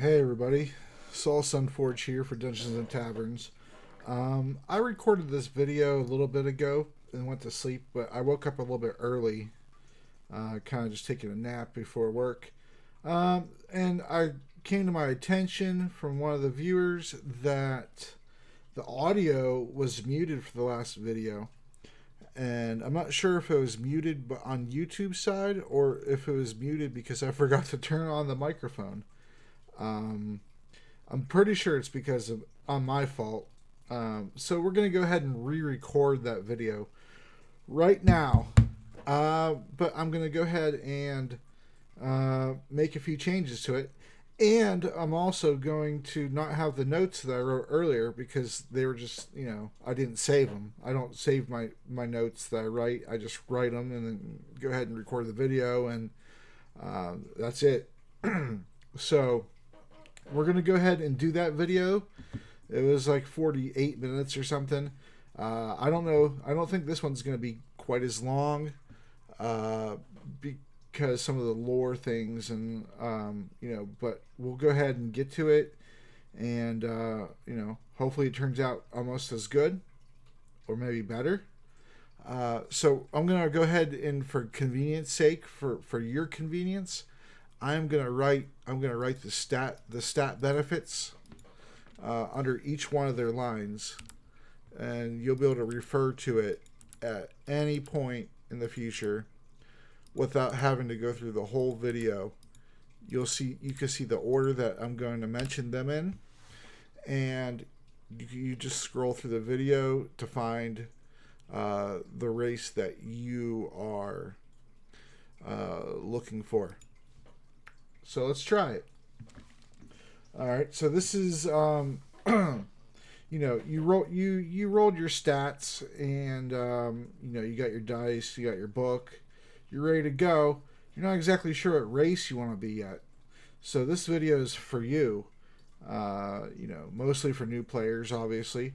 Hey everybody, Saul Sunforge here for Dungeons and Taverns. I recorded this video a little bit ago and went to sleep, but I woke up a little bit early, kind of just taking a nap before work. And I came to my attention from one of the viewers that the audio was muted for the last video. And I'm not sure if it was muted on YouTube side or if it was muted because I forgot to turn on the microphone. I'm pretty sure it's because of on my fault. So we're gonna go ahead and re-record that video right now. But I'm gonna go ahead and make a few changes to it, and I'm also going to not have the notes that I wrote earlier because they were just, I didn't save them. I don't save my notes that I write. I just write them and then go ahead and record the video, and that's it. So we're going to go ahead and do that video. It was like 48 minutes or something. I don't know. I don't think this one's going to be quite as long because some of the lore things and, but we'll go ahead and get to it. And, hopefully it turns out almost as good or maybe better. So I'm going to go ahead and, for convenience sake, for your convenience, I'm gonna write the stat benefits under each one of their lines, and you'll be able to refer to it at any point in the future without having to go through the whole video. You can see the order that I'm going to mention them in, and you just scroll through the video to find the race that you are looking for. So let's try it. All right. So this is, you rolled your stats, and you got your dice, you got your book, you're ready to go. You're not exactly sure what race you want to be yet. So this video is for you. Mostly for new players, obviously,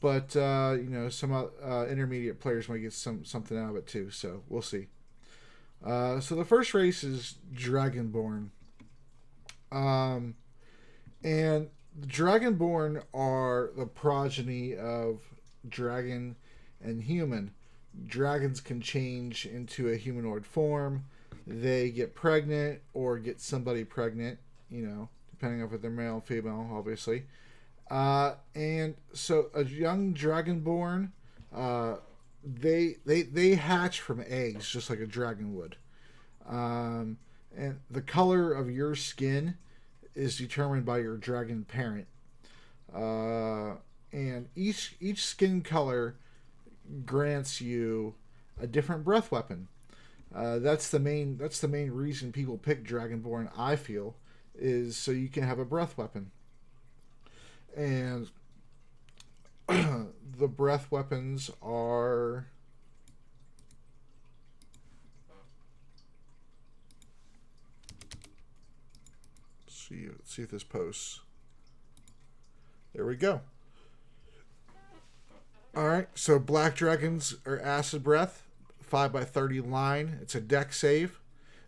but some intermediate players might get something out of it too. So we'll see. So the first race is Dragonborn. And the Dragonborn are the progeny of dragon and human. Dragons can change into a humanoid form. They get pregnant or get somebody pregnant, depending on if they're male or female, obviously. And so a young Dragonborn, they hatch from eggs just like a dragon would. And the color of your skin is determined by your dragon parent. And each skin color grants you a different breath weapon. That's the main reason people pick Dragonborn, I feel, is so you can have a breath weapon. And the breath weapons are, let's see if this posts. There we go. Alright, so black dragons are acid breath, 5x30 line. It's a dex save.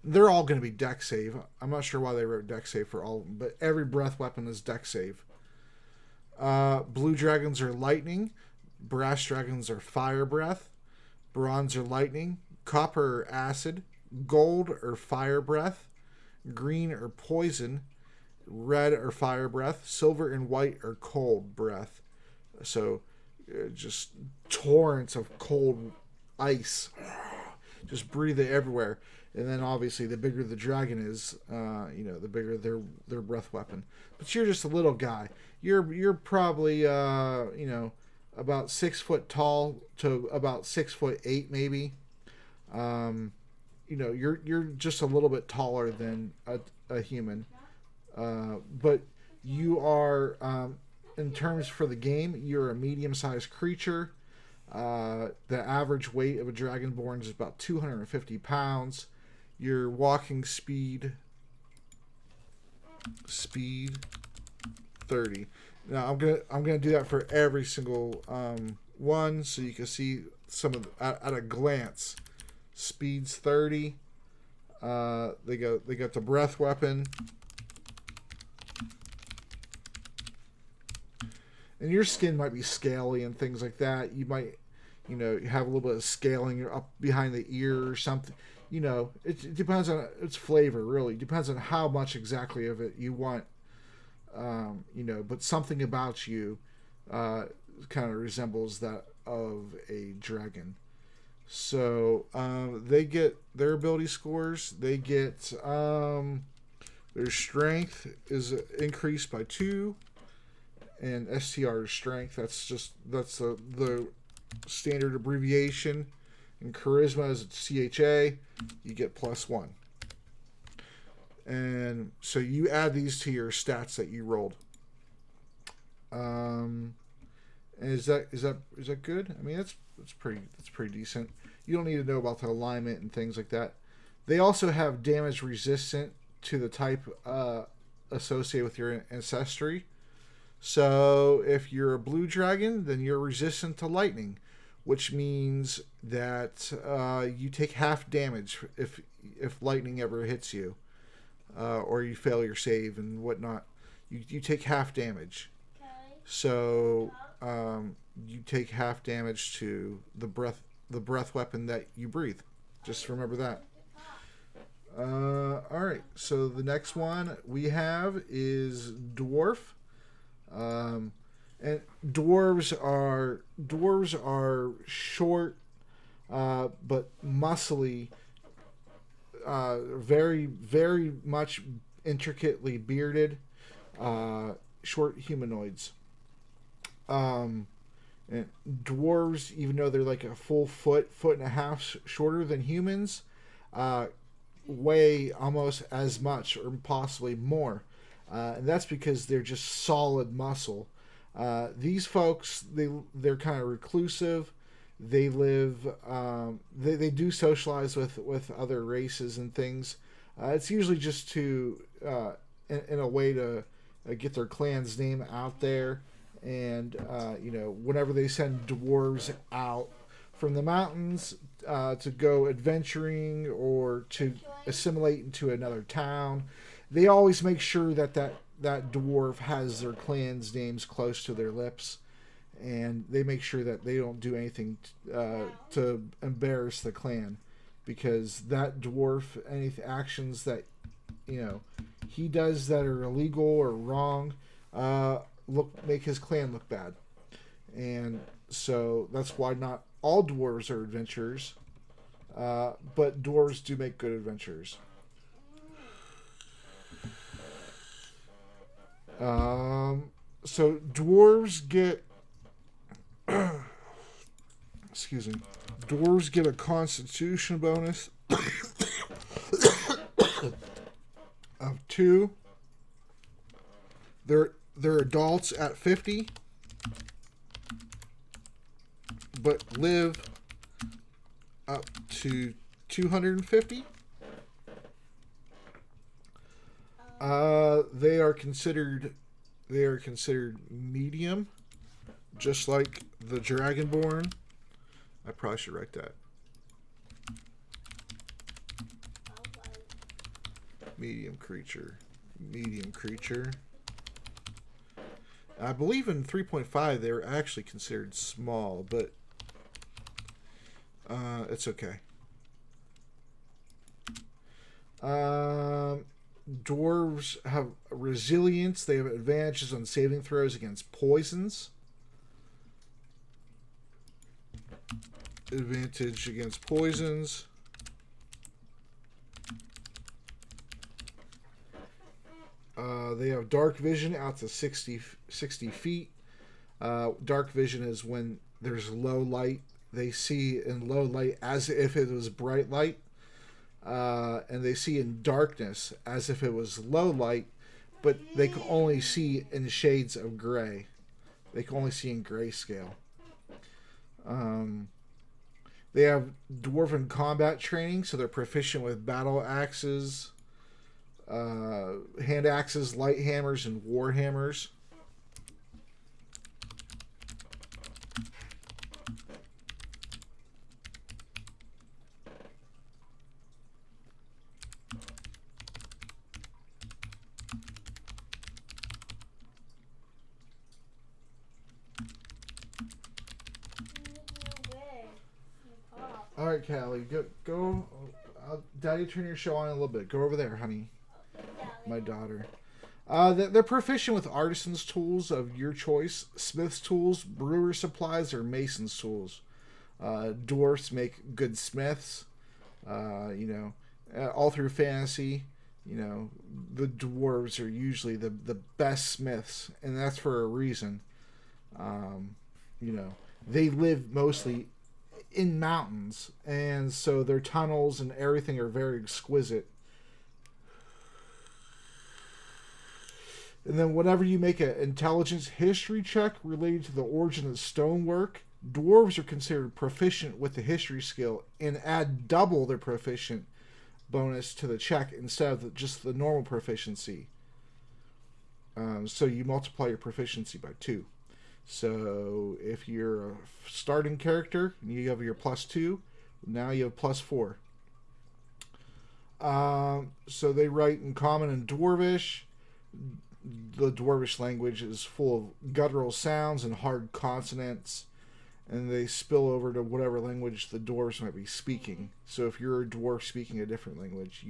They're all going to be dex save. I'm not sure why they wrote dex save for all of them, but every breath weapon is dex save. Blue dragons are lightning. Brass dragons are fire breath. Bronze are lightning. Copper are acid. Gold are fire breath. Green are poison. Red are fire breath. Silver and white are cold breath. So just torrents of cold ice. Just breathe it everywhere. And then obviously the bigger the dragon is, the bigger their breath weapon. But you're just a little guy. You're probably about 6 foot tall to about 6'8" maybe. You're just a little bit taller than a human. But you are, in terms for the game, you're a medium-sized creature. The average weight of a Dragonborn is about 250 pounds. Your walking speed 30. Now I'm gonna do that for every single one, so you can see some of at a glance. Speed's 30. They got the breath weapon. and your skin might be scaly and things like that. You might, have a little bit of scaling up behind the ear or something. It depends on its flavor, really. It depends on how much exactly of it you want. But something about you kind of resembles that of a dragon. So they get their ability scores. They get their strength is increased by 2, and STR is strength. That's the standard abbreviation. And charisma is CHA. You get +1. And so you add these to your stats that you rolled. And is that good? I mean, that's pretty decent. You don't need to know about the alignment and things like that. They also have damage resistant to the type associated with your ancestry. So if you're a blue dragon, then you're resistant to lightning, which means that you take half damage if lightning ever hits you, or you fail your save and whatnot. You take half damage. Okay. So you take half damage to the breath weapon that you breathe. Just remember that. All right. So the next one we have is Dwarf. And dwarves are short, but muscly, very, very much intricately bearded, short humanoids. And dwarves, even though they're like a full foot and a half shorter than humans, weigh almost as much or possibly more. And that's because they're just solid muscle. These folks, they're kind of reclusive. They live, they do socialize with other races and things. It's usually just to, in a way to get their clan's name out there. And, whenever they send dwarves out from the mountains to go adventuring or to assimilate into another town, they always make sure that dwarf has their clan's names close to their lips, and they make sure that they don't do anything to embarrass the clan, because that dwarf, any actions that he does that are illegal or wrong, make his clan look bad. And so that's why not all dwarves are adventurers, but dwarves do make good adventurers. So dwarves get dwarves get a constitution bonus of 2. They're adults at 50, but live up to 250. They are considered medium, just like the Dragonborn. I probably should write that. Medium creature. I believe in 3.5 they were actually considered small, but it's okay. Dwarves have resilience. They have advantages on saving throws against poisons. Advantage against poisons. They have dark vision out to 60 feet. Dark vision is when there's low light. They see in low light as if it was bright light. And they see in darkness as if it was low light, but they can only see in shades of gray. They can only see in grayscale. They have dwarven combat training, so they're proficient with battle axes, hand axes, light hammers, and war hammers. All right, Callie, go. Daddy, turn your show on a little bit. Go over there, honey. My daughter. They're proficient with artisans' tools of your choice, smith's tools, brewer supplies, or mason's tools. Dwarfs make good smiths. All through fantasy, the dwarves are usually the best smiths, and that's for a reason. They live mostly in mountains, and so their tunnels and everything are very exquisite. And then whenever you make an intelligence history check related to the origin of stonework, dwarves are considered proficient with the history skill and add double their proficient bonus to the check instead of just the normal proficiency. So you multiply your proficiency by 2. So if you're a starting character and you have your +2, now you have +4. So they write in Common and Dwarvish. The Dwarvish language is full of guttural sounds and hard consonants, and they spill over to whatever language the dwarves might be speaking. So if you're a dwarf speaking a different language,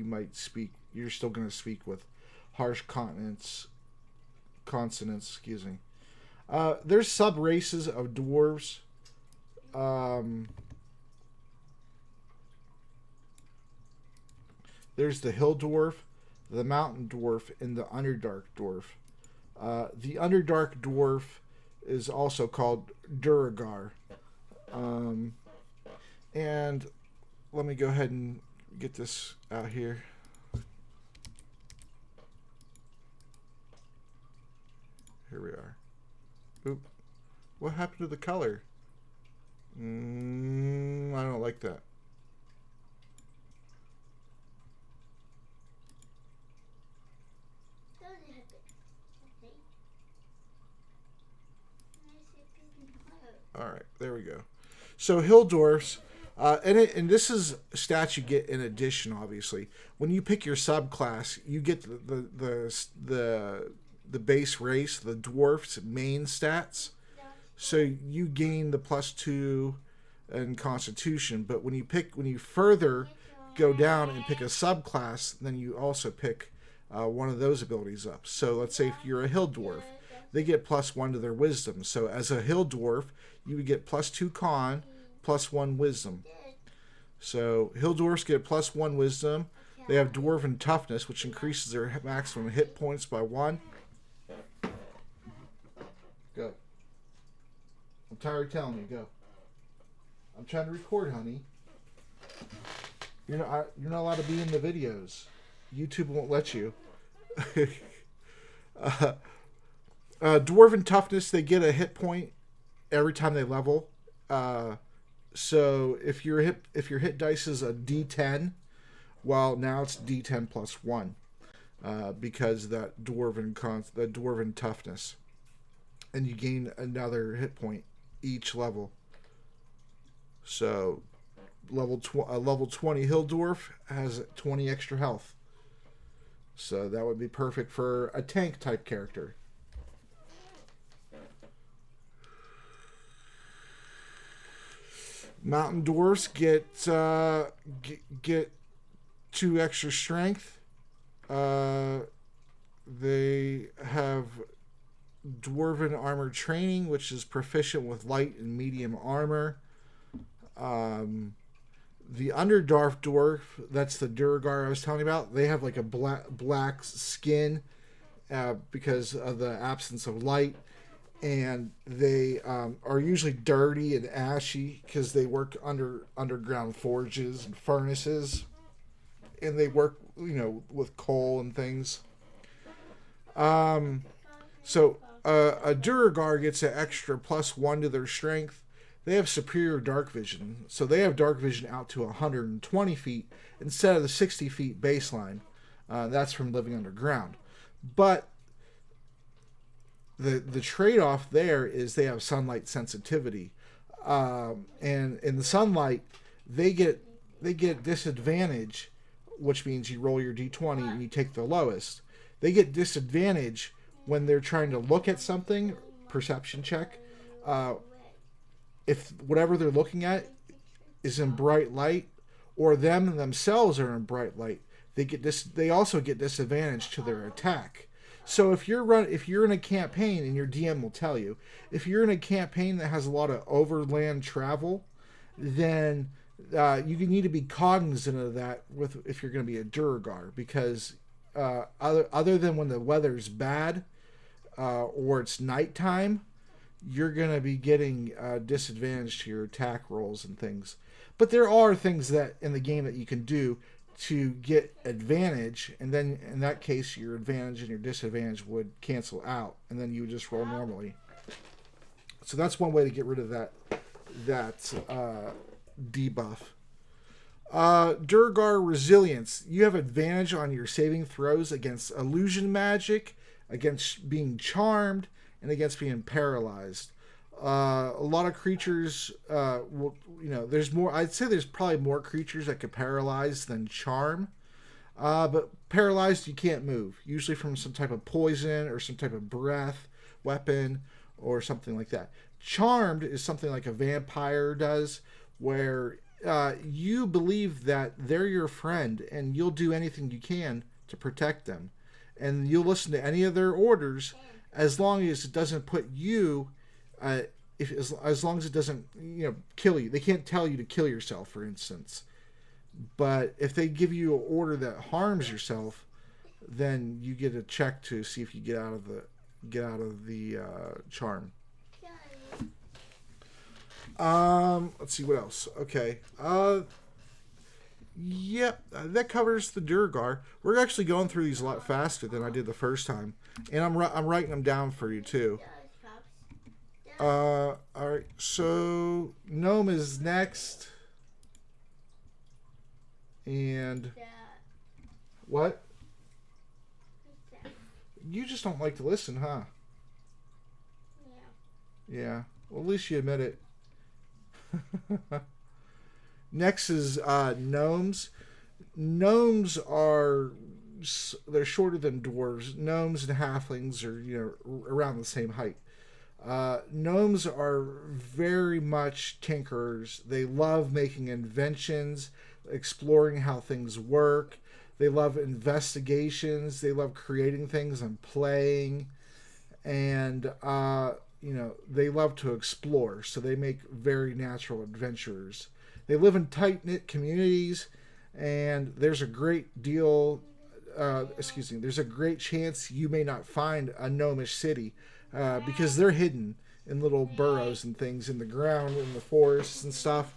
you're still going to speak with harsh consonants. There's sub-races of dwarves. There's the hill dwarf, the mountain dwarf, and the underdark dwarf. The underdark dwarf is also called Duragar. And let me go ahead and get this out here. Here we are. Oop. What happened to the color? I don't like that. All right, there we go. So hill dwarfs, and this is stats you get in addition. Obviously, when you pick your subclass, you get the base race, the dwarf's main stats. So you gain the +2 in Constitution, but when you further go down and pick a subclass, then you also pick one of those abilities up. So let's say if you're a hill dwarf, they get +1 to their wisdom. So as a hill dwarf, you would get +2 con, +1 wisdom. So hill dwarfs get +1 wisdom. They have dwarven toughness, which increases their maximum hit points by 1. Go. I'm tired of telling you. Go. I'm trying to record, honey. You're not allowed to be in the videos. YouTube won't let you. Dwarven toughness, they get a hit point every time they level. So if your hit dice is a D10, well, now it's D10 +1 because that dwarven toughness, and you gain another hit point each level. So level 20 hill dwarf has 20 extra health. So that would be perfect for a tank type character. Mountain dwarfs get 2 extra strength. They have dwarven armor training, which is proficient with light and medium armor. The underdark dwarf, that's the Duragar I was telling you about. They have like a black skin because of the absence of light. And they are usually dirty and ashy because they work underground forges and furnaces, and they work, with coal and things. So a Duragar gets an extra +1 to their strength. They have superior dark vision, so they have dark vision out to 120 feet instead of the 60 feet baseline. That's from living underground, but the trade-off there is they have sunlight sensitivity, and in the sunlight they get disadvantage, which means you roll your d20 and you take the lowest. They get disadvantage when they're trying to look at something, perception check. If whatever they're looking at is in bright light, or them themselves are in bright light, they also get disadvantage to their attack. So if you're in a campaign, and your DM will tell you, if you're in a campaign that has a lot of overland travel, then you need to be cognizant of that if you're going to be a Duergar, because other than when the weather's bad or it's nighttime, you're going to be getting disadvantage to your attack rolls and things. But there are things that in the game that you can do to get advantage, and then in that case your advantage and your disadvantage would cancel out, and then you would just roll normally. So that's one way to get rid of that debuff. Duergar Resilience. You have advantage on your saving throws against illusion magic, against being charmed, and against being paralyzed. A lot of creatures there's more. I'd say there's probably more creatures that could paralyze than charm. But paralyzed, you can't move. Usually from some type of poison or some type of breath weapon or something like that. Charmed is something like a vampire does, where you believe that they're your friend and you'll do anything you can to protect them. And you'll listen to any of their orders as long as it doesn't put you... as long as it doesn't kill you. They can't tell you to kill yourself, for instance. But if they give you an order that harms yourself, then you get a check to see if you get out of the charm. Let's see what else. Okay. Yep, that covers the Duergar. We're actually going through these a lot faster than I did the first time, and I'm writing them down for you too. Alright, so Gnome is next. And what? You just don't like to listen, huh? Yeah. Well, at least you admit it. Next is Gnomes. Gnomes they're shorter than Dwarves. Gnomes and Halflings are around the same height. Gnomes are very much tinkerers. They love making inventions, exploring how things work. They love investigations. They love creating things and playing. And, they love to explore. So they make very natural adventurers. They live in tight-knit communities. And there's a great deal... there's a great chance you may not find a gnomish city. Because they're hidden in little burrows and things in the ground, in the forests and stuff,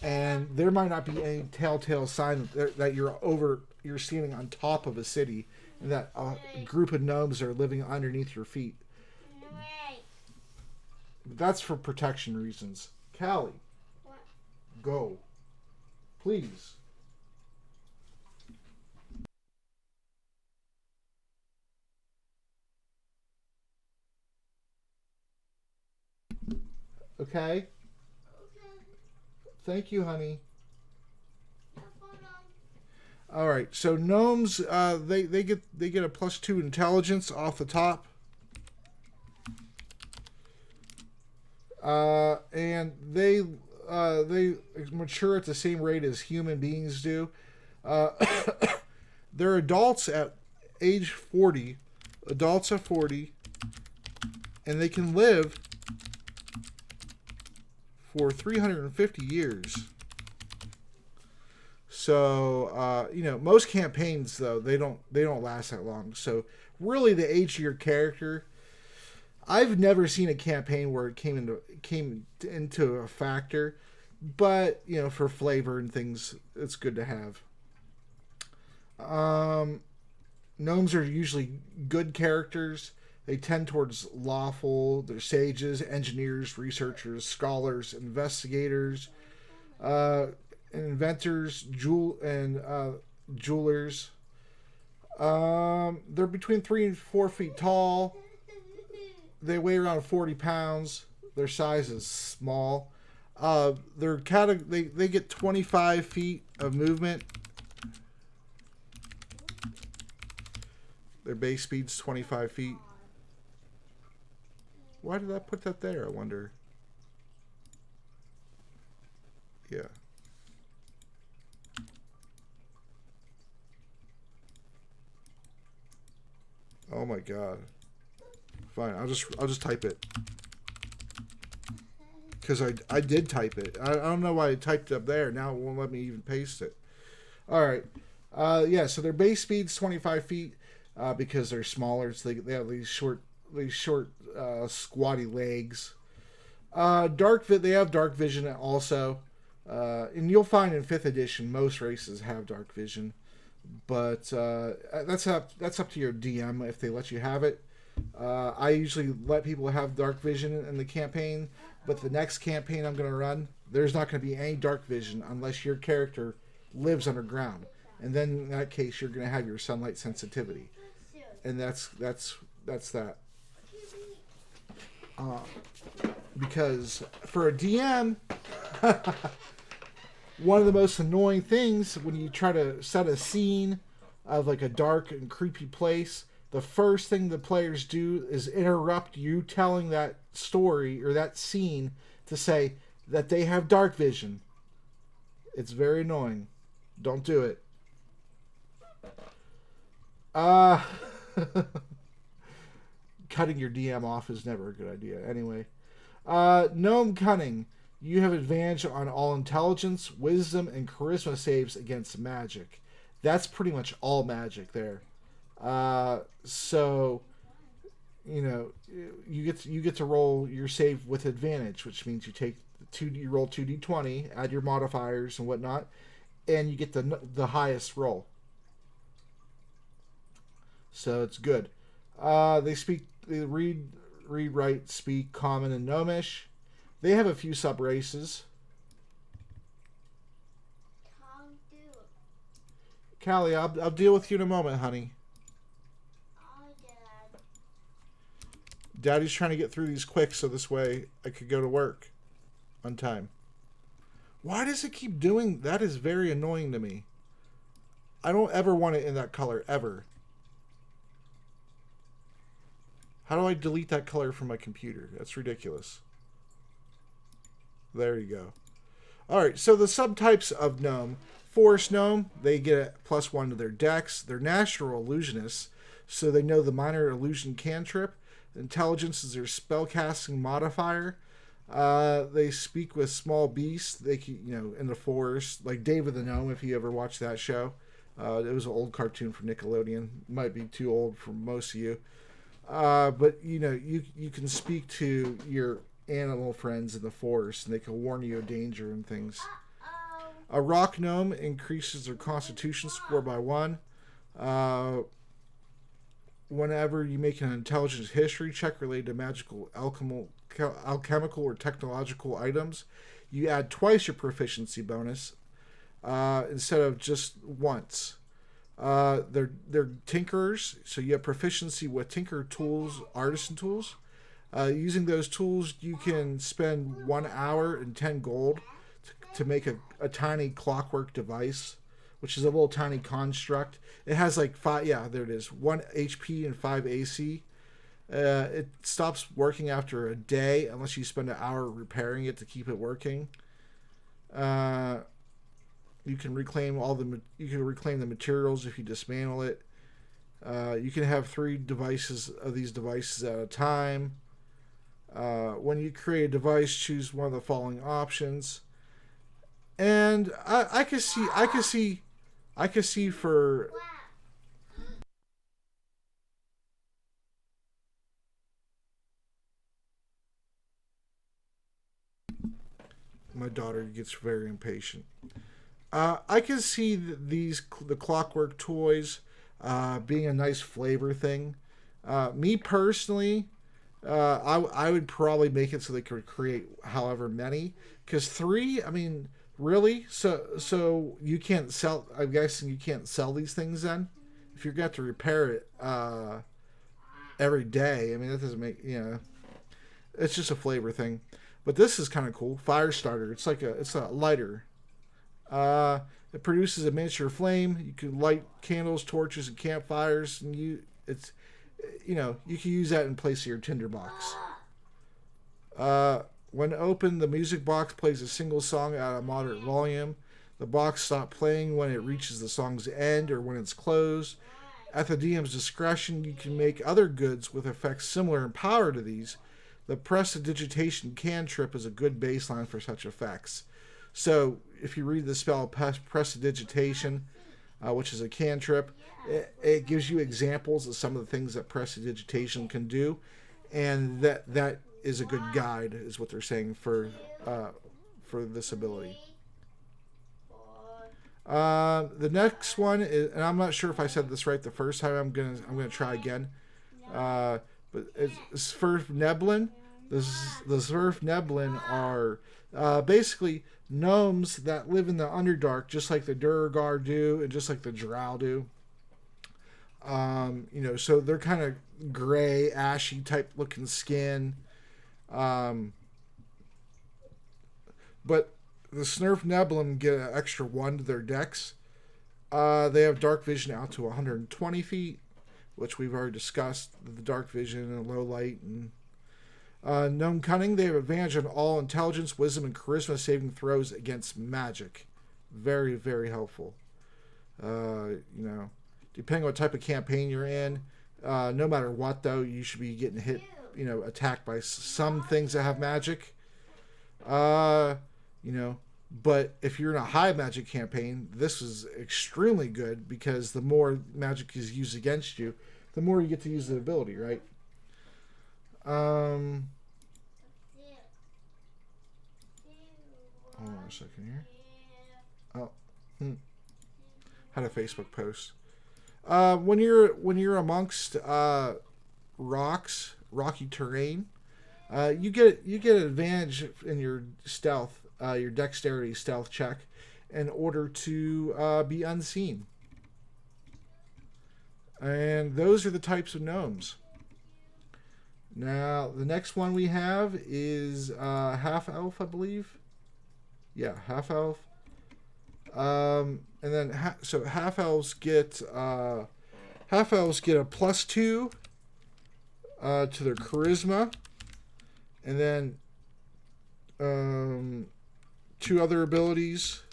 and there might not be any telltale sign that you're standing on top of a city, and that a group of gnomes are living underneath your feet. That's for protection reasons. Callie, go, please. Okay. Thank you, honey. All right. So gnomes, they get a +2 intelligence off the top, and they mature at the same rate as human beings do. They're adults at age 40. Adults at 40, and they can live for 350 years. So, most campaigns though, they don't last that long. So, really, the age of your character, I've never seen a campaign where it came into a factor, but for flavor and things, it's good to have. Gnomes are usually good characters. They tend towards lawful. They're sages, engineers, researchers, scholars, investigators, inventors, jewelers. They're between 3 and 4 feet tall. They weigh around 40 pounds. Their size is small. They get 25 feet of movement. Their base speed's 25 feet. Why did I put that there, I wonder? Yeah. Oh my god. Fine, I'll just type it. Because I did type it. I don't know why I typed it up there. Now it won't let me even paste it. Alright. Yeah, so their base speed's 25 feet because they're smaller. So they have these short squatty legs. They have dark vision also. And you'll find in 5th edition most races have dark vision. But that's up to your DM if they let you have it. I usually let people have dark vision in the campaign, but the next campaign I'm going to run, there's not going to be any dark vision unless your character lives underground, and then in that case you're going to have your sunlight sensitivity, and that's that. Because for a DM, one of the most annoying things when you try to set a scene of like a dark and creepy place, the first thing the players do is interrupt you telling that story or that scene to say that they have dark vision. It's very annoying. Don't do it. Cutting your DM off is never a good idea. Anyway. Gnome Cunning. You have advantage on all intelligence, wisdom, and charisma saves against magic. That's pretty much all magic there. So, you know, you get to roll your save with advantage, which means you roll 2d20, add your modifiers and whatnot, and you get the highest roll. So it's good. They read, write, speak Common and Gnomish. They have a few sub races. Callie, I'll deal with you in a moment, honey. Daddy's trying to get through these quick so this way I could go to work on time. Why does it keep doing that? Is very annoying to me. I don't ever want it in that color, ever. How do I delete that color from my computer? That's ridiculous. There you go. Alright, so the subtypes of Gnome. Forest Gnome, they get a +1 to their dex. They're natural illusionists, so they know the minor illusion cantrip. Intelligence is their spellcasting modifier. They speak with small beasts. They can, in the forest, like David the Gnome, if you ever watched that show. It was an old cartoon from Nickelodeon. Might be too old for most of you. But you can speak to your animal friends in the forest, and they can warn you of danger and things. A rock gnome increases their constitution score by 1. Whenever you make an intelligence history check related to magical, alchemical, or technological items, you add twice your proficiency bonus instead of just once. They're tinkerers, so you have proficiency with tinker tools, artisan tools. Using those tools, you can spend 1 hour and 10 gold to make a tiny clockwork device, which is a little tiny construct. It has like 1 HP and 5 AC. It stops working after a day unless you spend an hour repairing it to keep it working. You can reclaim the materials if you dismantle it. You can have 3 of these devices at a time. When you create a device, choose one of the following options. And I could see for my daughter gets very impatient. I can see the clockwork toys being a nice flavor thing. Me personally, I would probably make it so they could create however many. Because 3, I mean, really? So you can't sell. I'm guessing you can't sell these things then. If you're going to have to repair it every day, I mean that doesn't make It's just a flavor thing. But this is kind of cool. Fire starter. It's a lighter. It produces a miniature flame. You can light candles, torches, and campfires, and you can use that in place of your tinderbox. When opened, the music box plays a single song at a moderate volume. The box stops playing when it reaches the song's end or when it's closed. At the DM's discretion, you can make other goods with effects similar in power to these. The Prestidigitation cantrip is a good baseline for such effects. So if you read the spell Prestidigitation, which is a cantrip, it gives you examples of some of the things that Prestidigitation can do, and that is a good guide, is what they're saying for this ability. The next one is, and I'm not sure if I said this right the first time. I'm gonna try again. But it's Zerf Neblin. The Zerf Neblin are basically gnomes that live in the Underdark, just like the Durgar do, and just like the Drow do. So they're kind of gray, ashy type looking skin. But the Zerf Neblin get an extra 1 to their dex. They have dark vision out to 120 feet, which we've already discussed. The dark vision and low light. And Gnome Cunning, they have advantage on all intelligence, wisdom, and charisma saving throws against magic. Very, very helpful. Depending on what type of campaign you're in, no matter what, though, you should be getting hit, attacked by some things that have magic. But if you're in a high magic campaign, this is extremely good, because the more magic is used against you, the more you get to use the ability, right? Hold on a second here. Had a Facebook post. When you're amongst rocky terrain, you get an advantage in your stealth, your dexterity stealth check, in order to be unseen. And those are the types of gnomes. Now, the next one we have is half elf, I believe. Yeah, half elf. And then half elves get a +2 to their charisma, and then 2 other abilities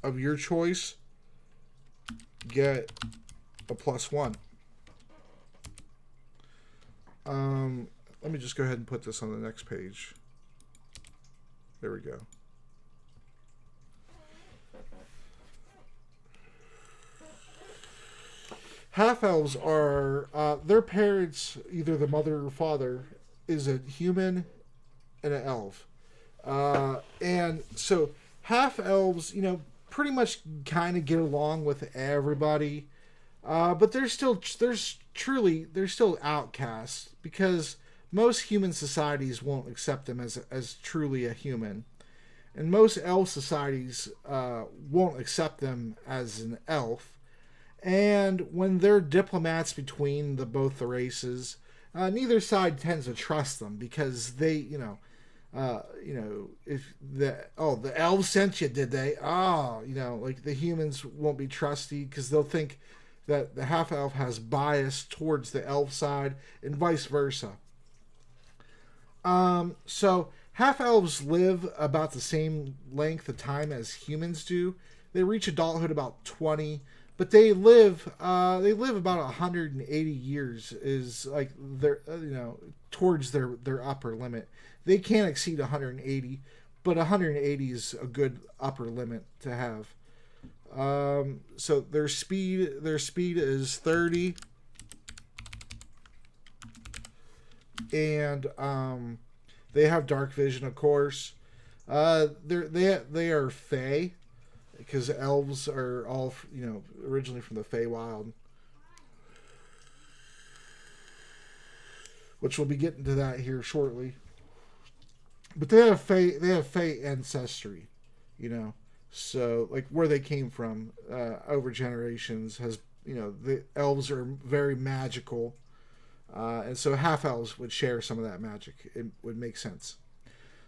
of your choice get a +1. Let me just go ahead and put this on the next page. There we go. Half-elves are, their parents, either the mother or father, is a human and an elf. And so half-elves, pretty much kind of get along with everybody. But they're still outcasts, because most human societies won't accept them as truly a human. And most elf societies won't accept them as an elf. And when they're diplomats between both the races, neither side tends to trust them, because they, if the elves sent you, did they? Like the humans won't be trusty, because they'll think that the half elf has bias towards the elf side, and vice versa. So half elves live about the same length of time as humans do. They reach adulthood about 20. But they live about 180 years, is like their towards their upper limit. They can't exceed 180, but 180 is a good upper limit to have. So their speed is 30, and they have dark vision, of course. They are Fey, because elves are all, originally from the Feywild. Which we'll be getting to that here shortly. But they have Fey ancestry, So, like, where they came from over generations has, the elves are very magical. And so half-elves would share some of that magic. It would make sense.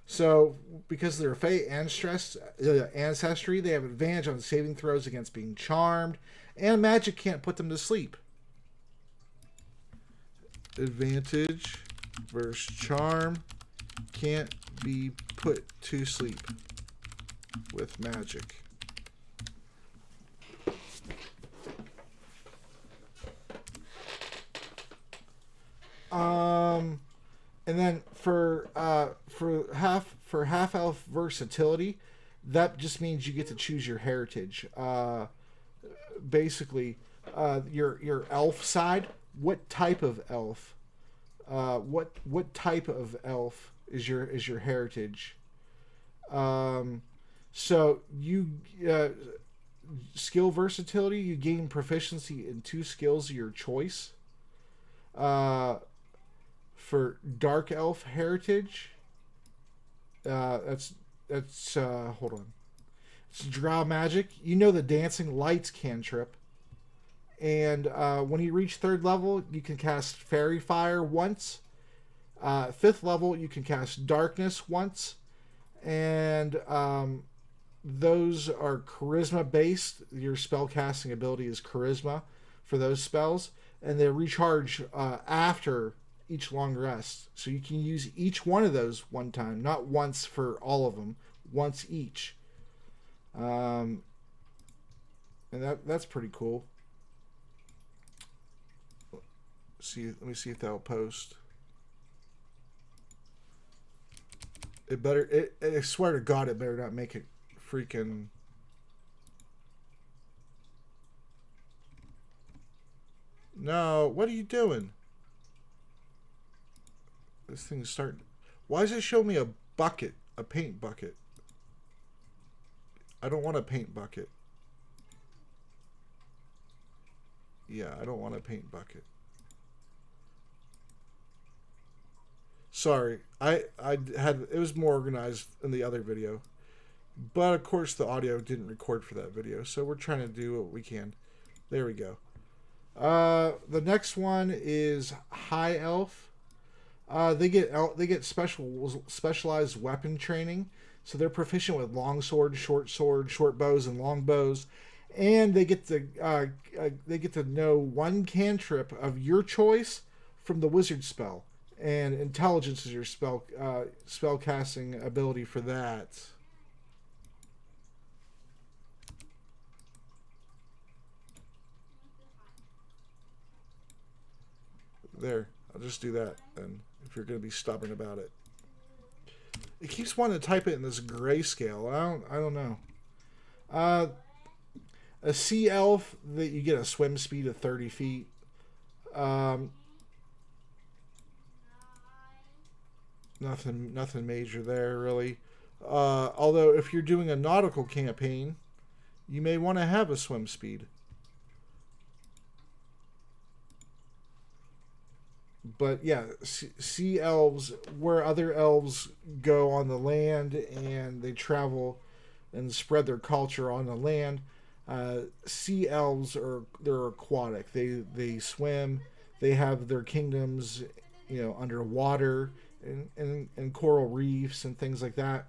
So, because of their Fey ancestry, they have advantage on saving throws against being charmed, and magic can't put them to sleep. Advantage versus charm can't be put to sleep with magic. And then for half elf versatility, that just means you get to choose your heritage. Basically, your elf side. What type of elf? What type of elf is your heritage? So you skill versatility. You gain proficiency in 2 skills of your choice. For dark elf heritage, that's hold on. It's drow magic. You know the dancing lights cantrip, and when you reach 3rd level, you can cast fairy fire once. 5th level, you can cast darkness once, and those are charisma based. Your spell casting ability is charisma for those spells, and they recharge after each long rest. So you can use each one of those one time, not once for all of them, once each. And that's pretty cool. Let me see if that'll post. I swear to God, it better not make it freaking. No, what are you doing? This thing's starting. Why does it show me a bucket? A paint bucket. I don't want a paint bucket. Yeah, I don't want a paint bucket. Sorry. I had it was more organized in the other video. But of course the audio didn't record for that video, so we're trying to do what we can. There we go. The next one is High Elf. They get specialized weapon training, so they're proficient with long sword, short bows, and long bows, and they get to know 1 cantrip of your choice from the wizard spell, and intelligence is your spell casting ability for that. There, I'll just do that then. If you're going to be stubborn about it. It keeps wanting to type it in this grayscale. I don't know. A sea elf, that you get a swim speed of 30 feet. Nothing major there really. Although if you're doing a nautical campaign, you may want to have a swim speed. But yeah, sea elves, where other elves go on the land and they travel and spread their culture on the land, sea elves they're aquatic. They swim. They have their kingdoms, underwater and coral reefs and things like that.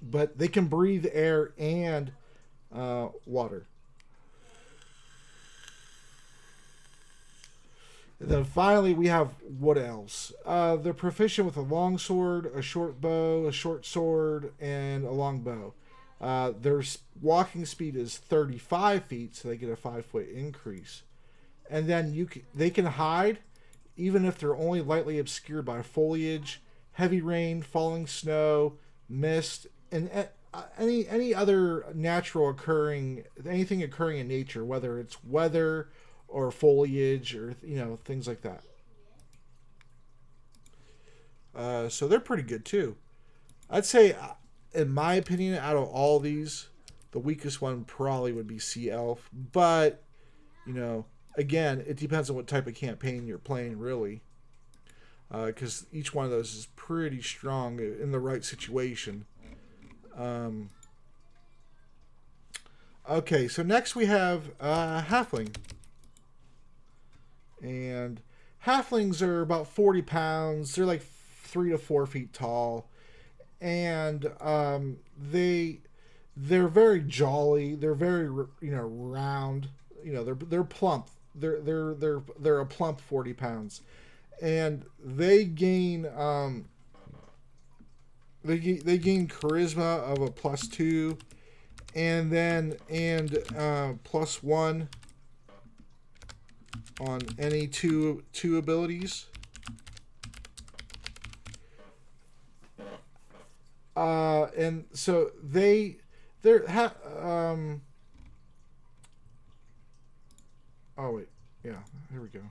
But they can breathe air and water. And then finally, we have Wood Elves. They're proficient with a long sword, a short bow, a short sword, and a long bow. Their walking speed is 35 feet, so they get a 5-foot increase. And then they can hide, even if they're only lightly obscured by foliage, heavy rain, falling snow, mist, and any other anything occurring in nature, whether it's weather or foliage or things like that. So they're pretty good too. I'd say, in my opinion, out of all these, the weakest one probably would be Sea Elf. But again, it depends on what type of campaign you're playing, really. Because each one of those is pretty strong in the right situation. Okay, so next we have Halfling. And Halflings are about 40 pounds. They're like 3 to 4 feet tall. And they're very jolly. They're very round. They're plump. They're a plump 40 pounds. And they gain charisma of a +2 and then +1 on any two abilities. And so they're oh wait, yeah, here we go.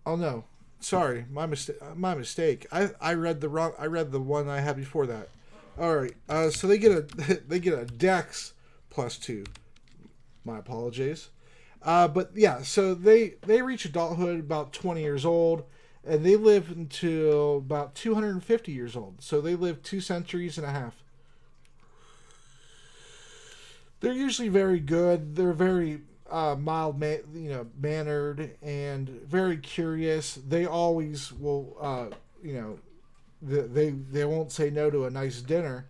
Oh no, sorry, my mistake. My mistake. I read the wrong. I read the one I had before that. All right. So they get a they get a Dex +2. My apologies. But yeah, so they reach adulthood about 20 years old, and they live until about 250 years old. So they live 2 centuries and a half. They're usually very good. They're very mannered and very curious. They always will, they won't say no to a nice dinner.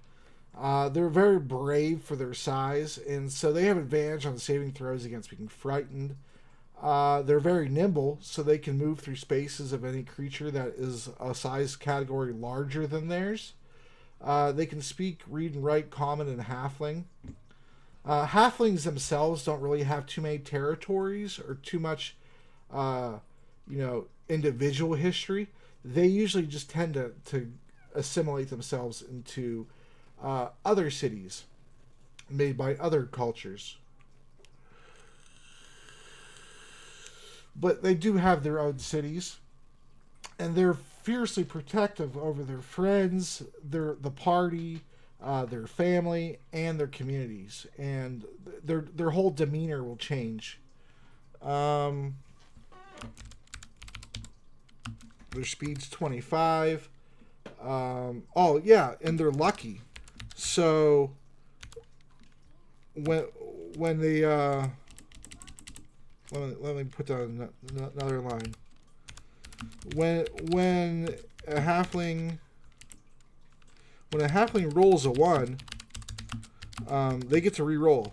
They're very brave for their size, and so they have advantage on saving throws against being frightened. They're very nimble, so they can move through spaces of any creature that is a size category larger than theirs. They can speak, read, and write Common and Halfling. Halflings themselves don't really have too many territories or too much, individual history. They usually just tend to assimilate themselves into other cities made by other cultures. But they do have their own cities, and they're fiercely protective over their friends, the party, their family, and their communities, and their whole demeanor will change. Their speed's 25. Oh yeah, and they're lucky. So when they let me put down another line. When a halfling rolls a 1, they get to re-roll.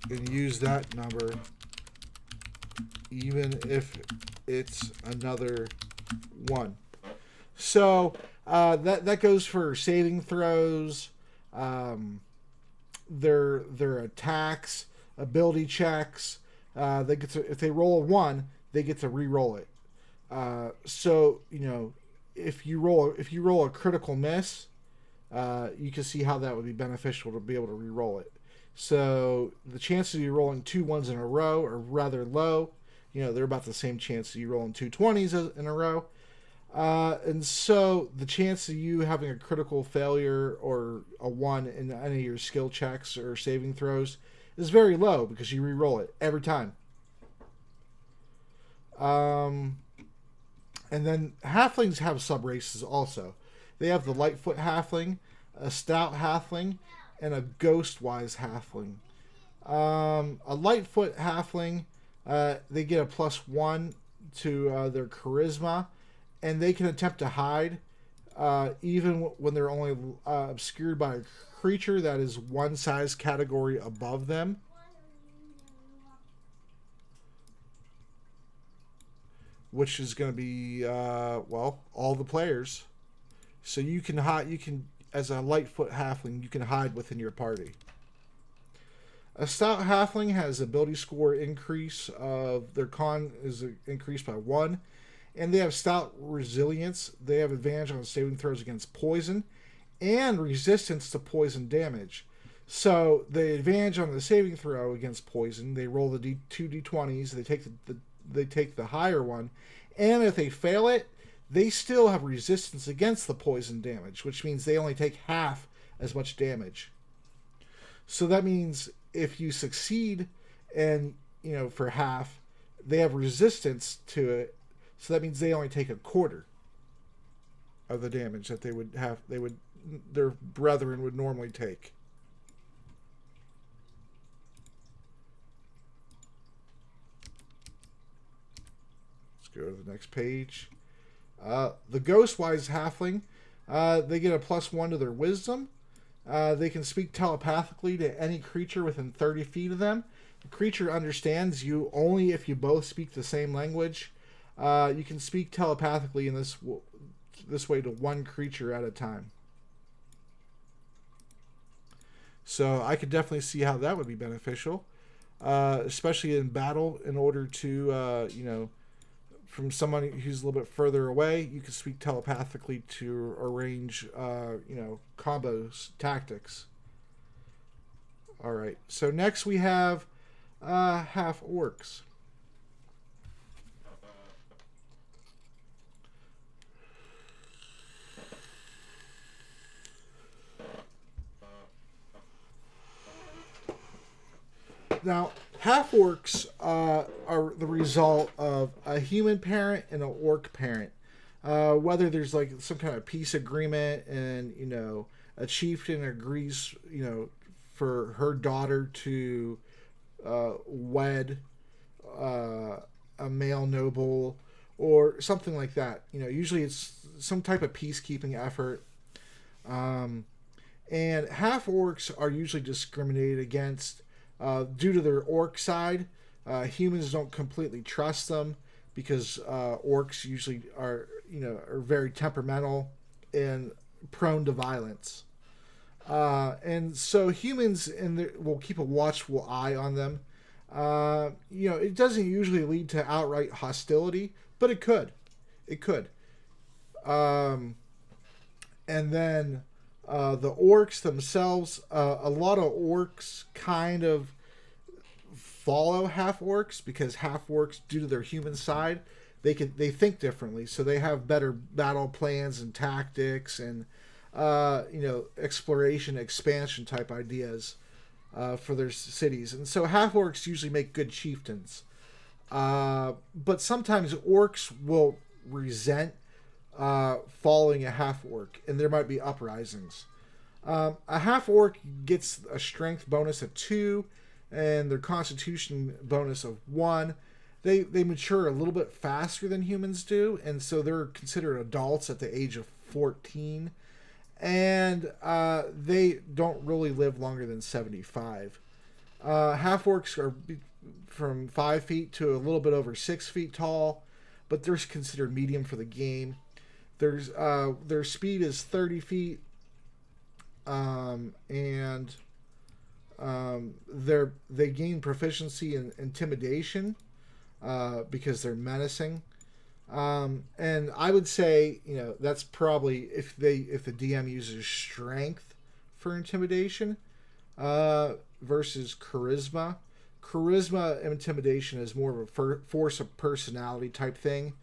And use that number even if it's another 1. So that goes for saving throws, their attacks, ability checks. They get to, if they roll a 1, they get to re-roll it. So if you roll a critical miss, you can see how that would be beneficial to be able to re-roll it. So the chances of you rolling 2 1s in a row are rather low. They're about the same chance of you rolling 2 20s in a row. And so the chance of you having a critical failure or a 1 in any of your skill checks or saving throws is very low because you re-roll it every time. And then halflings have sub-races also. They have the Lightfoot halfling, a stout halfling, and a ghostwise halfling. A Lightfoot halfling, they get a +1 to their charisma, and they can attempt to hide even when they're only obscured by a creature that is one size category above them. Which is going to be, all the players. So you can hide, as a Lightfoot halfling, you can hide within your party. A stout halfling has ability score increase of their con is increased by 1. And they have stout resilience. They have advantage on saving throws against poison and resistance to poison damage. So the advantage on the saving throw against poison, they roll the 2 d20s. They take the higher one, and if they fail it, they still have resistance against the poison damage, which means they only take half as much damage. So that means if you succeed, and for half, they have resistance to it. So that means they only take a quarter of the damage that their brethren would normally take. Let's go to the next page. The Ghostwise halfling, they get a +1 to their wisdom. They can speak telepathically to any creature within 30 feet of them. The creature understands you only if you both speak the same language. You can speak telepathically in this way to one creature at a time. So I could definitely see how that would be beneficial, especially in battle, in order to from someone who's a little bit further away, you can speak telepathically to arrange, combos, tactics. All right. So next we have half orcs. Now, half orcs are the result of a human parent and an orc parent. Whether there's like some kind of peace agreement and, a chieftain agrees, for her daughter to wed a male noble or something like that. Usually it's some type of peacekeeping effort. And half orcs are usually discriminated against due to their orc side. Humans don't completely trust them because orcs usually are very temperamental and prone to violence. And so humans will keep a watchful eye on them. It doesn't usually lead to outright hostility, but it could. It could. And then the orcs themselves, a lot of orcs kind of follow half orcs because half orcs, due to their human side, they think differently, so they have better battle plans and tactics and exploration, expansion type ideas for their cities. And so half orcs usually make good chieftains, but sometimes orcs will resent following a half orc, and there might be uprisings. A half orc gets a strength bonus of 2 and their constitution bonus of 1. They mature a little bit faster than humans do, and so they're considered adults at the age of 14, and they don't really live longer than 75. Half orcs are from 5 feet to a little bit over 6 feet tall, but they're considered medium for the game. Their speed is 30 feet, and they gain proficiency in intimidation because they're menacing. And I would say, that's probably if the DM uses strength for intimidation versus charisma. Charisma and intimidation is more of a force of personality type thing.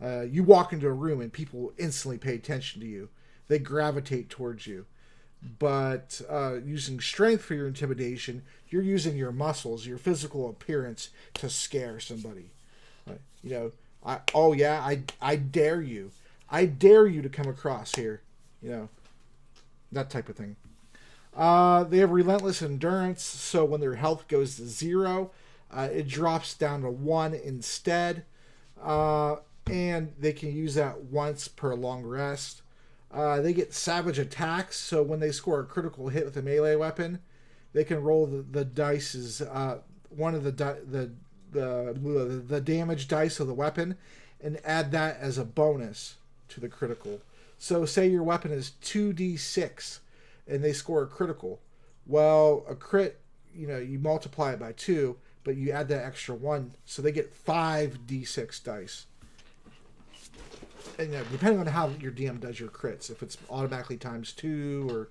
You walk into a room and people instantly pay attention to you. They gravitate towards you. But using strength for your intimidation, you're using your muscles, your physical appearance to scare somebody. I dare you. I dare you to come across here. That type of thing. They have relentless endurance, so when their health goes to 0, it drops down to 1 instead. And they can use that once per long rest. They get savage attacks, so when they score a critical hit with a melee weapon, they can roll the dice's one of the damage dice of the weapon and add that as a bonus to the critical. So say your weapon is 2d6 and they score a critical. Well, a crit, you multiply it by 2, but you add that extra 1, so they get 5d6 dice. And depending on how your DM does your crits, if it's automatically times 2, or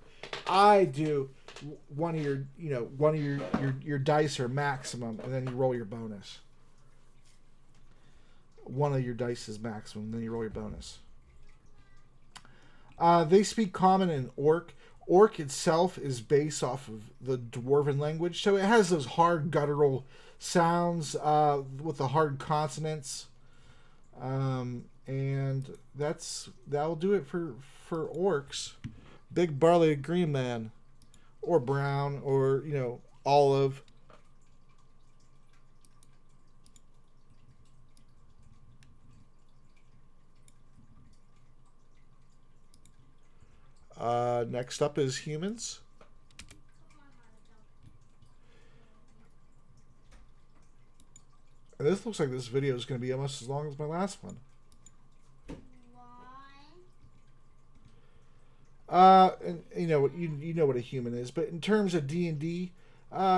I do one of your dice are maximum, and then you roll your bonus. One of your dice is maximum, and then you roll your bonus. They speak Common and Orc. Orc itself is based off of the Dwarven language, so it has those hard guttural sounds with the hard consonants. And that'll do it for orcs. Big burly green man, or brown, or olive. Next up is humans. And this looks like this video is going to be almost as long as my last one. And you know what a human is, but in terms of D&D,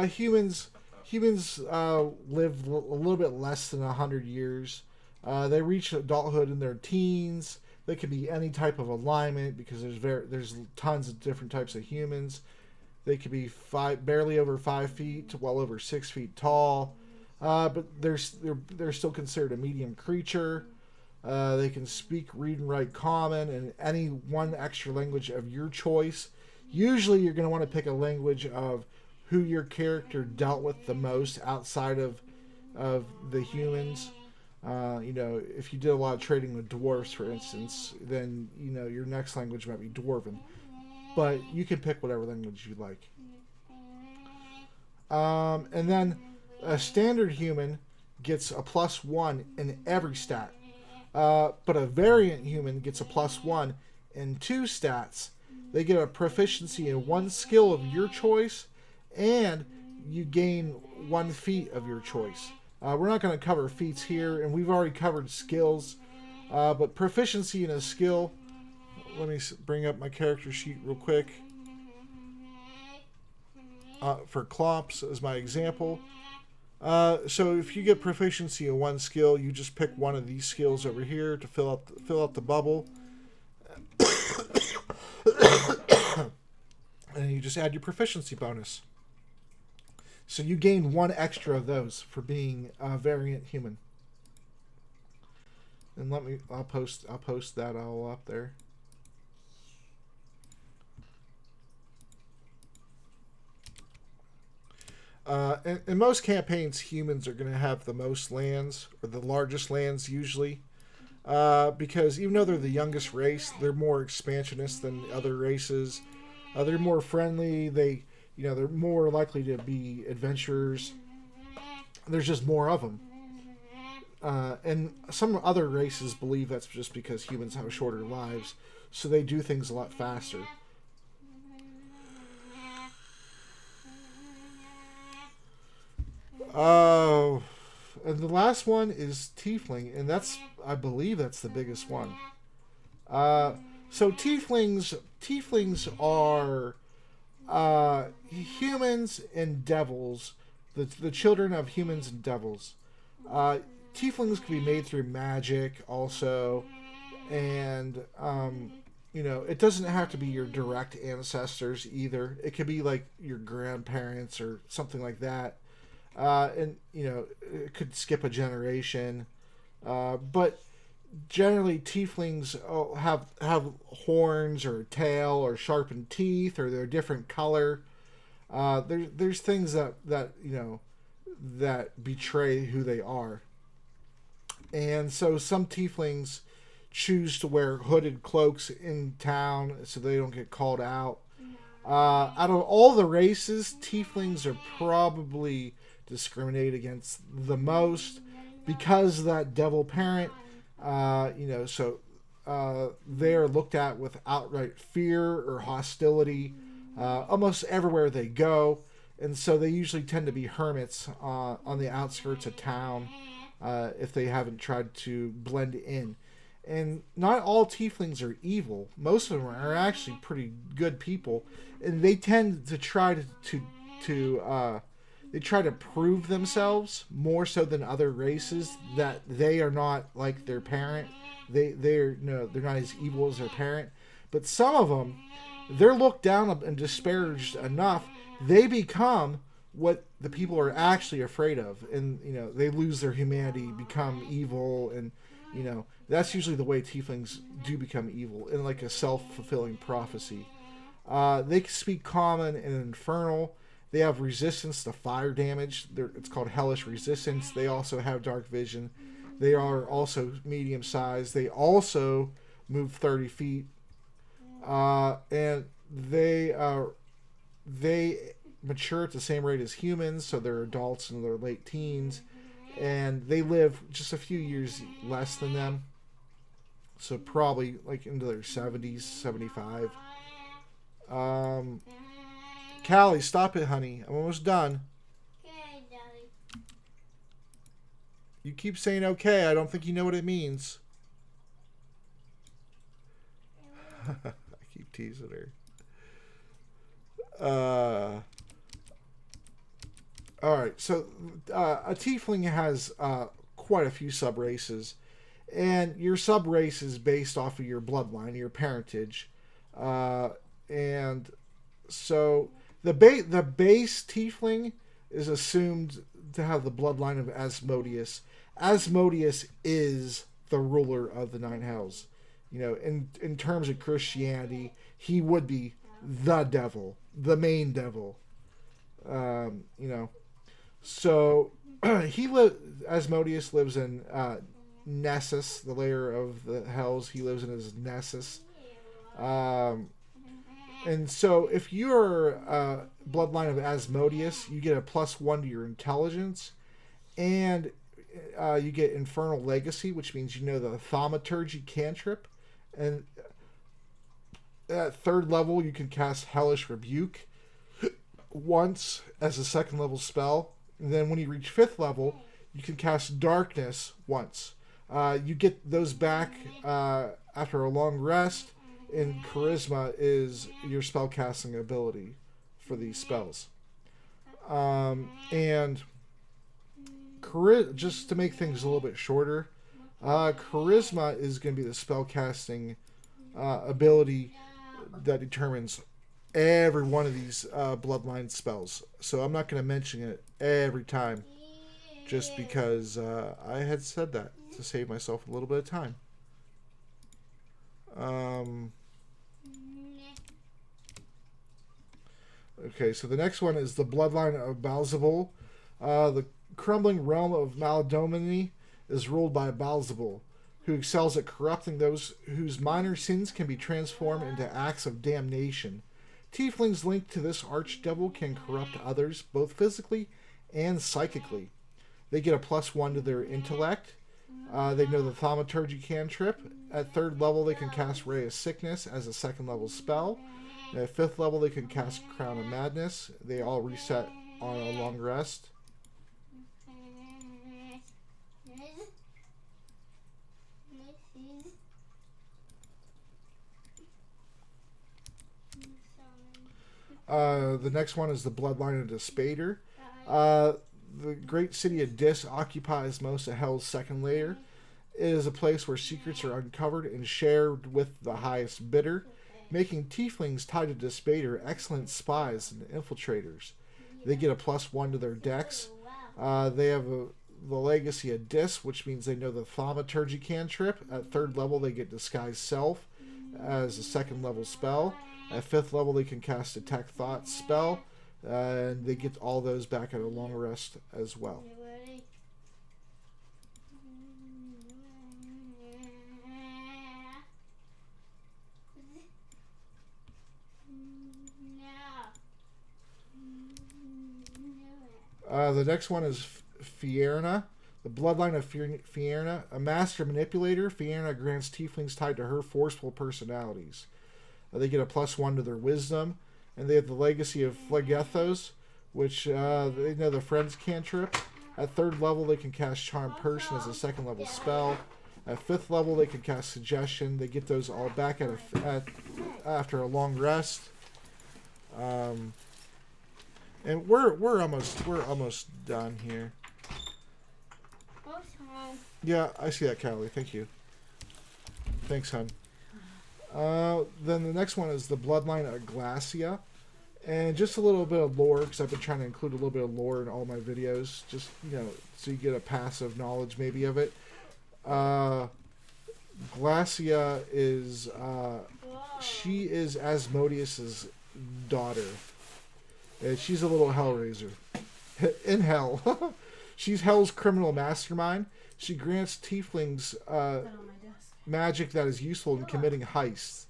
humans live a little bit less than 100 years. They reach adulthood in their teens. They can be any type of alignment because there's tons of different types of humans. They could be barely over 5 feet to well over 6 feet tall, but they're still considered a medium creature. They can speak, read, and write Common and any one extra language of your choice. Usually, you're going to want to pick a language of who your character dealt with the most outside of the humans. If you did a lot of trading with dwarves, for instance, then your next language might be Dwarven. But you can pick whatever language you like. And then a standard human gets a +1 in every stat. But a variant human gets a +1 in 2 stats. They get a proficiency in 1 skill of your choice, and you gain 1 feat of your choice. We're not going to cover feats here, and we've already covered skills. But proficiency in a skill, let me bring up my character sheet real quick. For Clops as my example. So if you get proficiency in 1 skill, you just pick one of these skills over here to fill up the bubble. And you just add your proficiency bonus. So you gain 1 extra of those for being a variant human. And I'll post that all up there. In most campaigns, humans are going to have the most lands, or the largest lands usually, because even though they're the youngest race, they're more expansionist than other races. They're more friendly. They're more likely to be adventurers. There's just more of them. And some other races believe that's just because humans have shorter lives, so they do things a lot faster. Oh, and the last one is Tiefling, and I believe that's the biggest one. So Tieflings are humans and devils, the children of humans and devils. Tieflings can be made through magic also, and it doesn't have to be your direct ancestors either. It could be like your grandparents or something like that. And it could skip a generation, but generally Tieflings have horns or a tail or sharpened teeth, or they're a different color. There's things that betray who they are, and so some Tieflings choose to wear hooded cloaks in town so they don't get called out. Out of all the races, Tieflings are probably discriminated against the most because of that devil parent. So they're looked at with outright fear or hostility almost everywhere they go, and so they usually tend to be hermits on the outskirts of town if they haven't tried to blend in. And not all Tieflings are evil. Most of them are actually pretty good people, and they tend to try they try to prove themselves more so than other races that they are not like their parent. They're not as evil as their parent. But some of them, they're looked down and disparaged enough, they become what the people are actually afraid of, and they lose their humanity, become evil, and that's usually the way Tieflings do become evil, in like a self-fulfilling prophecy. They speak Common and Infernal. They have resistance to fire damage. It's called Hellish Resistance. They also have Dark Vision. They are also medium sized. They also move 30 feet. And they mature at the same rate as humans, so they're adults in their late teens. And they live just a few years less than them. So probably like into their 70s, 75. Callie, stop it, honey. I'm almost done. Okay, Daddy. You keep saying okay. I don't think you know what it means. I keep teasing her. Alright, so a Tiefling has quite a few sub-races. And your sub race is based off of your bloodline, your parentage. And so the base Tiefling is assumed to have the bloodline of Asmodius. Asmodius is the ruler of the Nine Hells. You know, in terms of Christianity, he would be the devil, the main devil. You know, so Asmodius lives in Nessus, the layer of the Hells. He lives in his Nessus. And so if you're bloodline of Asmodius, you get a +1 to your intelligence, and you get Infernal Legacy, which means you know the Thaumaturgy cantrip, and at 3rd level you can cast Hellish Rebuke once as a 2nd level spell, and then when you reach 5th level, you can cast Darkness once. You get those back after a long rest, and Charisma is your spellcasting ability for these spells. And just to make things a little bit shorter, Charisma is going to be the spellcasting ability that determines every one of these bloodline spells. So I'm not going to mention it every time, just because I had said that to save myself a little bit of time. Okay, so the next one is the Bloodline of Bowserville. The crumbling realm of Maldomini is ruled by Bowserville, who excels at corrupting those whose minor sins can be transformed into acts of damnation. Tieflings linked to this archdevil can corrupt others, both physically and psychically. They get a +1 to their intellect. They know the Thaumaturgy cantrip. At 3rd level, they can cast Ray of Sickness as a 2nd level spell. At 5th level, they can cast Crown of Madness. They all reset on a long rest. The next one is the Bloodline of the Spader. The great city of Dis occupies most of Hell's 2nd layer. It is a place where secrets are uncovered and shared with the highest bidder, making Tieflings tied to Spader excellent spies and infiltrators. They get a +1 to their dex. They have the legacy of Dis, which means they know the Thaumaturgy cantrip. At 3rd level, they get Disguise Self as a 2nd level spell. At 5th level, they can cast Detect Thought spell, and they get all those back at a long rest as well. The next one is Fierna, the Bloodline of Fierna. A master manipulator, Fierna grants Tieflings tied to her forceful personalities. They get a +1 to their wisdom, and they have the legacy of Phlegethos, which they know the Friends cantrip. At 3rd level, they can cast Charm Person as a 2nd level spell. At 5th level, they can cast Suggestion. They get those all back after a long rest. And we're almost done here. Yeah, I see that, Callie. Thank you. Thanks, hon. Then the next one is the Bloodline of Glacia. And just a little bit of lore, because I've been trying to include a little bit of lore in all my videos, just, you know, so you get a passive knowledge maybe of it. Glacia is, she is Asmodius's daughter. And she's a little Hellraiser. In hell. She's Hell's criminal mastermind. She grants Tieflings magic that is useful in committing heists.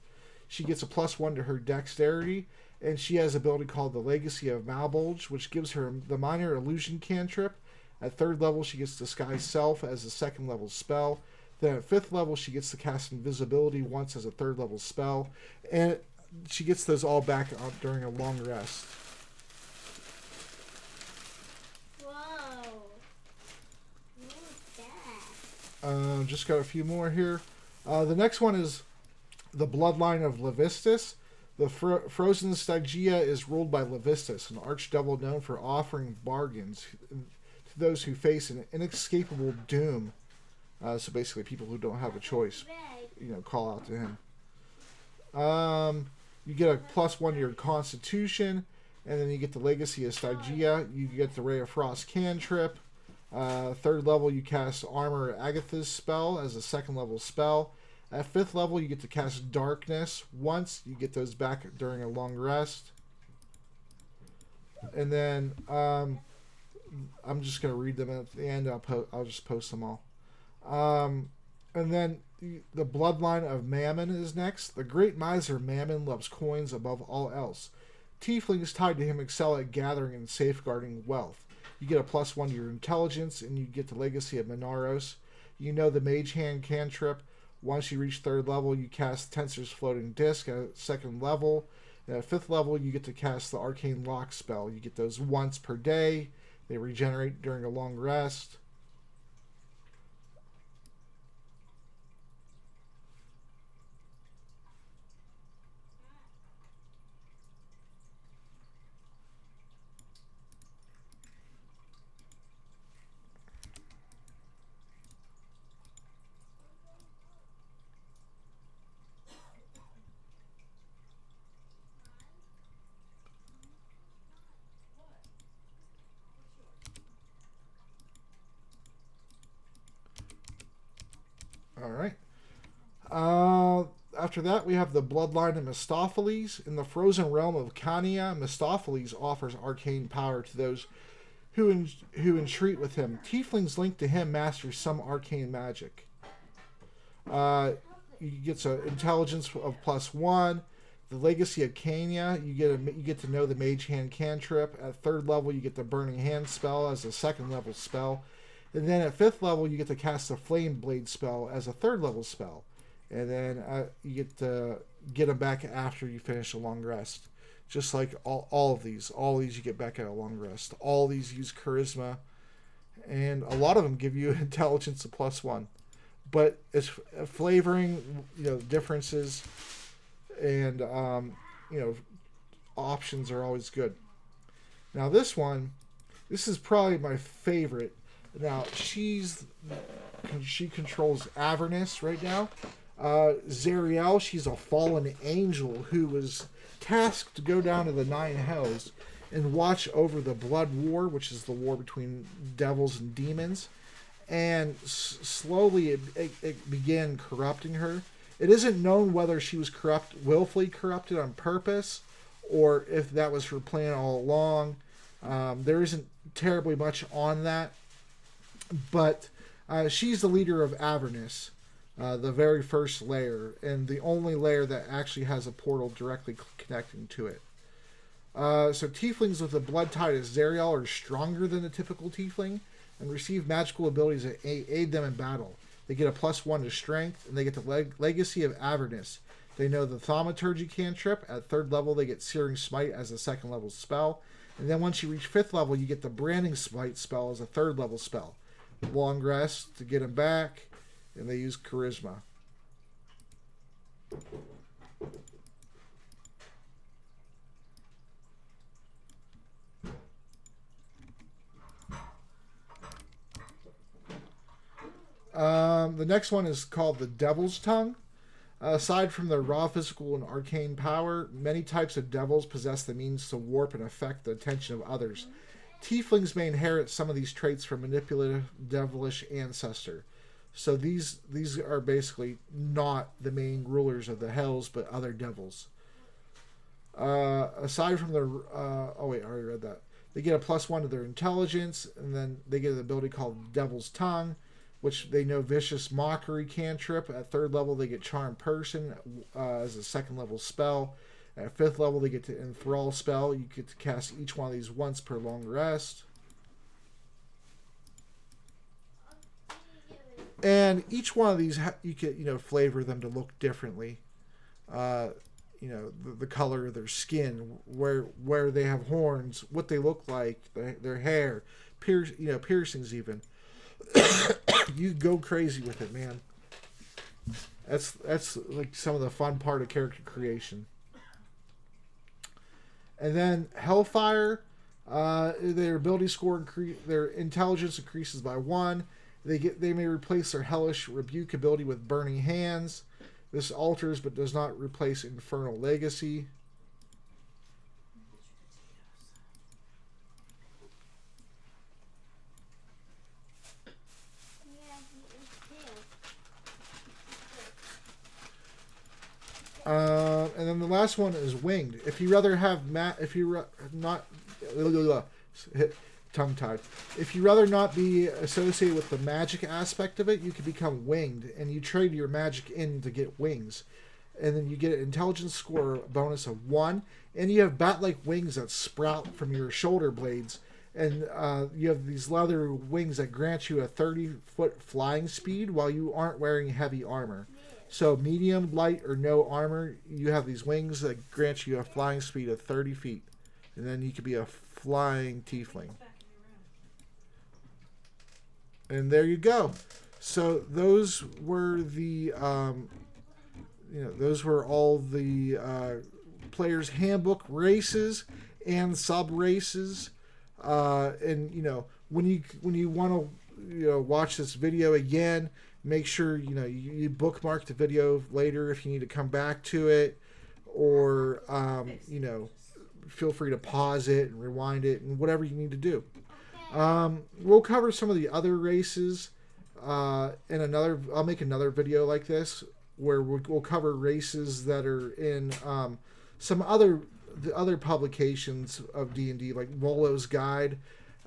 She gets a +1 to her dexterity, and she has an ability called the Legacy of Malbolge, which gives her the minor illusion cantrip. At 3rd level, she gets Disguise Self as a 2nd level spell. Then at 5th level, she gets to cast Invisibility once as a 3rd level spell, and she gets those all back during a long rest. Just got a few more here. The next one is the Bloodline of Lavist. The frozen Stygia is ruled by Lavist, an archdevil known for offering bargains to those who face an inescapable doom. So basically, people who don't have a choice, call out to him. You get a +1 to your Constitution, and then you get the Legacy of Stygia. You get the Ray of Frost cantrip. 3rd level, you cast Armor Agatha's spell as a 2nd level spell. At 5th level, you get to cast Darkness once. You get those back during a long rest. And then I'm just going to read them at the end. I'll just post them all. And then the Bloodline of Mammon is next. The great miser Mammon loves coins above all else. Tieflings tied to him excel at gathering and safeguarding wealth. You get a +1 to your intelligence, and you get the Legacy of Minaros. You know the Mage Hand cantrip. Once you reach 3rd level, you cast Tensor's Floating Disc at 2nd level. And at 5th level, you get to cast the Arcane Lock spell. You get those once per day. They regenerate during a long rest. Alright. After that, we have the Bloodline of Mistoffelees. In the frozen realm of Khania, Mistoffelees offers arcane power to those who entreat with him. Tieflings linked to him master some arcane magic. You get an intelligence of +1. The Legacy of Khania, you get to know the Mage Hand cantrip. At 3rd level, you get the Burning Hand spell as a 2nd level spell. And then at 5th level, you get to cast the Flame Blade spell as a 3rd level spell. And then you get to get them back after you finish a long rest. Just like all of these. All these you get back at a long rest. All these use Charisma. And a lot of them give you Intelligence of +1. But it's flavoring, differences. And, options are always good. Now this is probably my favorite. Now, she controls Avernus right now. Zariel, she's a fallen angel who was tasked to go down to the 9 hells and watch over the Blood War, which is the war between devils and demons. And slowly it began corrupting her. It isn't known whether she was willfully corrupted on purpose, or if that was her plan all along. There isn't terribly much on that. But she's the leader of Avernus, the very first layer, and the only layer that actually has a portal directly connecting to it. So Tieflings with the blood tie to Zariel are stronger than the typical Tiefling and receive magical abilities that aid them in battle. They get a +1 to strength, and they get the Legacy of Avernus. They know the Thaumaturgy cantrip. At 3rd level, they get Searing Smite as a 2nd level spell. And then once you reach 5th level, you get the Branding Smite spell as a 3rd level spell. Long rest to get them back, and they use Charisma. The next one is called the Devil's Tongue. Aside from their raw physical and arcane power, many types of devils possess the means to warp and affect the attention of others. Tieflings may inherit some of these traits from manipulative, devilish ancestor. So these are basically not the main rulers of the hells, but other devils. Aside from their... I already read that. They get a +1 to their intelligence, and then they get an ability called Devil's Tongue, which they know Vicious Mockery cantrip. At 3rd level, they get Charm Person as a 2nd level spell. At 5th level, they get to Enthrall spell. You get to cast each one of these once per long rest. And each one of these, you could, flavor them to look differently. The color of their skin, where they have horns, what they look like, their hair, piercings even. You go crazy with it, man. That's like some of the fun part of character creation. And then Hellfire, their ability score their intelligence increases by 1, They may replace their hellish rebuke ability with burning hands. This alters but does not replace infernal legacy. And then the last one is winged. If you rather have tongue tied. If you rather not be associated with the magic aspect of it, you can become winged, and you trade your magic in to get wings, and then you get an intelligence score bonus of 1, and you have bat-like wings that sprout from your shoulder blades, and you have these leather wings that grant you a 30-foot flying speed while you aren't wearing heavy armor. So medium, light, or no armor, you have these wings that grant you a flying speed of 30 feet. And then you could be a flying tiefling. And there you go. So those were the, those were all the Players Handbook races and sub races. And when you want to watch this video again, make sure you bookmark the video later if you need to come back to it, or feel free to pause it and rewind it and whatever you need to do. We'll cover some of the other races in another. I'll make another video like this where we'll cover races that are in some other publications of D&D, like Rollo's Guide.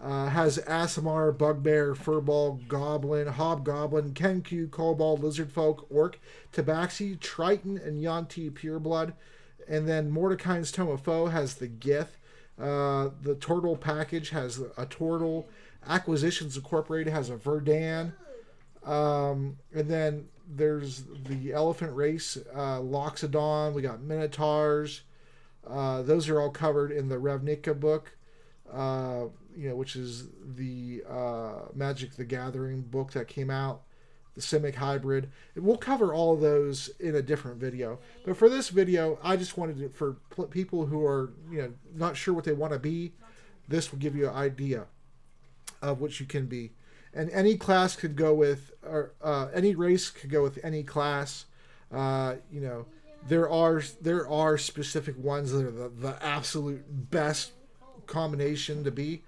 Has Aasimar, Bugbear, Furball, Goblin, Hobgoblin, Kenku, Kobold, Lizardfolk, Orc, Tabaxi, Triton, and Yuan-Ti Pureblood. And then Mordecai's Tome of Foe has the Gith. The Turtle package has a Turtle. Acquisitions Incorporated has a Verdan. And then there's the Elephant Race, Loxodon. We got Minotaurs. Those are all covered in the Ravnica book. Which is the Magic the Gathering book that came out, the Simic Hybrid. We'll cover all of those in a different video. But for this video, I just wanted to, for people who are not sure what they want to be, this will give you an idea of what you can be. And any class could go with, or any race could go with any class. There are specific ones that are the absolute best combination to be,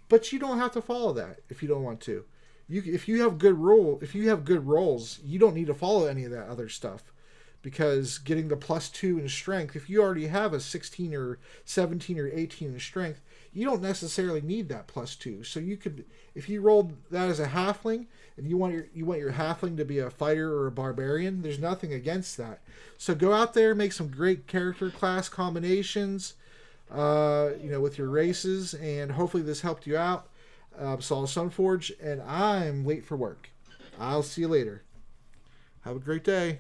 but you don't have to follow that if you don't want to. If you have good rolls, you don't need to follow any of that other stuff, because getting the +2 in strength, if you already have a 16 or 17 or 18 in strength, you don't necessarily need that +2. So you could, if you rolled that as a halfling and you want your halfling to be a fighter or a barbarian, there's nothing against that. So go out there, make some great character class combinations with your races, and hopefully this helped you out. Saul Sunforge, and I'm late for work. I'll see you later. Have a great day.